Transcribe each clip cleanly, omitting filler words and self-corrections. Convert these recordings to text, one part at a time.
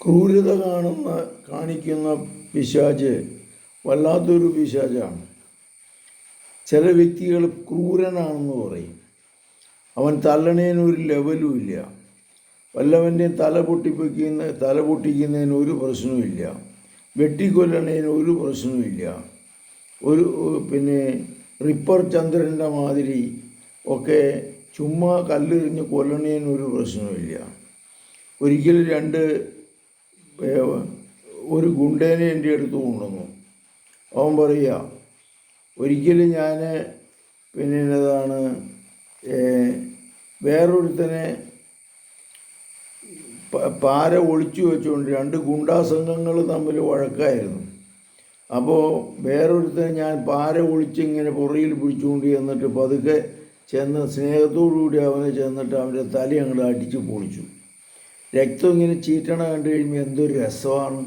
ക്രൂരത കാണിക്കുന്ന പിശാച് വല്ലാത്തൊരു പിശാചാണ്. ചില വ്യക്തികൾ ക്രൂരനാണെന്ന് പറയും. അവൻ തള്ളണേനൊരു ലെവലും ഇല്ല. വല്ലവൻ്റെയും തല പൊട്ടിക്കുന്നതിന് ഒരു പ്രശ്നവുമില്ല. വെട്ടിക്കൊല്ലണേന് ഒരു പ്രശ്നവുമില്ല. പിന്നെ റിപ്പർ ചന്ദ്രൻ്റെ മാതിരി ഒക്കെ ചുമ്മാ കല്ലെറിഞ്ഞ് കൊല്ലണേനൊരു പ്രശ്നവുമില്ല. ഒരിക്കലും ഒരു ഗുണ്ടേനെ എൻ്റെ അടുത്ത് കൊണ്ടുവന്നു. അവൻ പറയുക, ഒരിക്കലും ഞാൻ വേറൊരുത്തനെ പാര ഒളിച്ചു വെച്ചുകൊണ്ട് 2 ഗുണ്ടാ സംഘങ്ങൾ തമ്മിൽ വഴക്കായിരുന്നു. അപ്പോൾ വേറൊരുത്തനെ ഞാൻ പാര ഒളിച്ചിങ്ങനെ പുറയിൽ പിടിച്ചുകൊണ്ട് ചെന്നിട്ട് പതുക്കെ ചെന്ന് സ്നേഹത്തോടുകൂടി അവനെ ചെന്നിട്ട് അവൻ്റെ തല അങ്ങോട്ട് അടിച്ച് പൊളിച്ചു. രക്തം ഇങ്ങനെ ചീറ്റണ കണ്ടു കഴിയുമ്പോൾ എന്തൊരു രസമാണ്.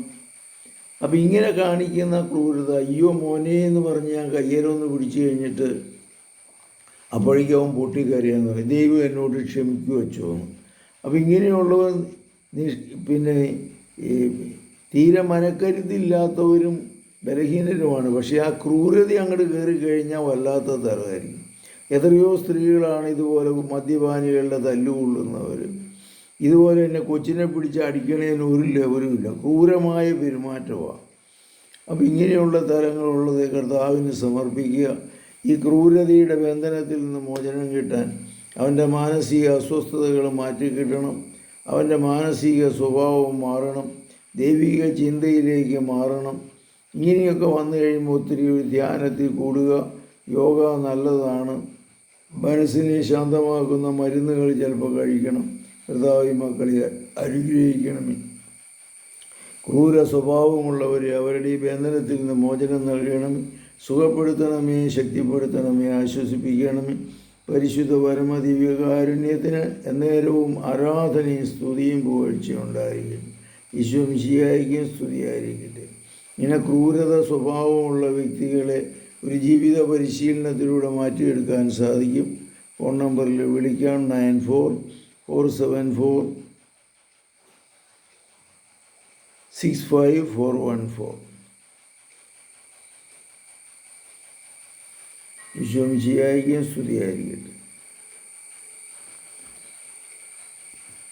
അപ്പം ഇങ്ങനെ കാണിക്കുന്ന ക്രൂരത, അയ്യോ മോനെ എന്ന് പറഞ്ഞ് ഞാൻ കയ്യേലൊന്ന് പിടിച്ചു കഴിഞ്ഞിട്ട് അപ്പോഴേക്കും അവൻ പൊട്ടിക്കരയാന്ന് പറയും, ദൈവം എന്നോട് ക്ഷമിക്കു വെച്ചോ. അപ്പം ഇങ്ങനെയുള്ളവർ തീരെ മനക്കരുത്തില്ലാത്തവരും ബലഹീനരുമാണ്. പക്ഷേ ആ ക്രൂരത അങ്ങോട്ട് കയറി കഴിഞ്ഞാൽ വല്ലാത്ത തരമായിരിക്കും. എത്രയോ സ്ത്രീകളാണ് ഇതുപോലെ മദ്യപാനികളുടെ തല്ലുകൊള്ളുന്നവർ. ഇതുപോലെ തന്നെ കൊച്ചിനെ പിടിച്ച് അടിക്കണേന് ഒരു ലെവലുമില്ല, ക്രൂരമായ പെരുമാറ്റമാണ്. അപ്പം ഇങ്ങനെയുള്ള തലങ്ങളുള്ളത് കർത്താവിന് സമർപ്പിക്കുക. ഈ ക്രൂരതയുടെ ബന്ധനത്തിൽ നിന്ന് മോചനം കിട്ടാൻ അവൻ്റെ മാനസിക അസ്വസ്ഥതകൾ മാറ്റിക്കിട്ടണം. അവൻ്റെ മാനസിക സ്വഭാവം മാറണം, ദൈവിക ചിന്തയിലേക്ക് മാറണം. ഇങ്ങനെയൊക്കെ വന്നു കഴിയുമ്പോൾ ഒത്തിരി ധ്യാനത്തിൽ കൂടുക. യോഗ നല്ലതാണ്. മനസ്സിനെ ശാന്തമാക്കുന്ന മരുന്നുകൾ ചിലപ്പോൾ കഴിക്കണം. കർത്താവ് മക്കളെ അനുഗ്രഹിക്കണമേ. ക്രൂര സ്വഭാവമുള്ളവരെ അവരുടെ ഈ ബന്ധനത്തിൽ നിന്ന് മോചനം നൽകണമേ. സുഖപ്പെടുത്തണമേ, ശക്തിപ്പെടുത്തണമേ, ആശ്വസിപ്പിക്കണമേ. പരിശുദ്ധ പരമദിവ്യകാരുണ്യത്തിന് എന്നേരവും ആരാധനയും സ്തുതിയും പുകഴ്ചയും ഉണ്ടായിരിക്കട്ടെ. ഈശോ മിശിഹായ്ക്കും സ്തുതിയായിരിക്കട്ടെ. ഇങ്ങനെ ക്രൂരത സ്വഭാവമുള്ള വ്യക്തികളെ ഒരു ജീവിത പരിശീലനത്തിലൂടെ മാറ്റിയെടുക്കാൻ സാധിക്കും. ഫോൺ നമ്പറിൽ വിളിക്കാം 9447465414. ഈശോ മിശിഹായ്ക്കും സ്തുതിയായിരിക്കട്ടെ.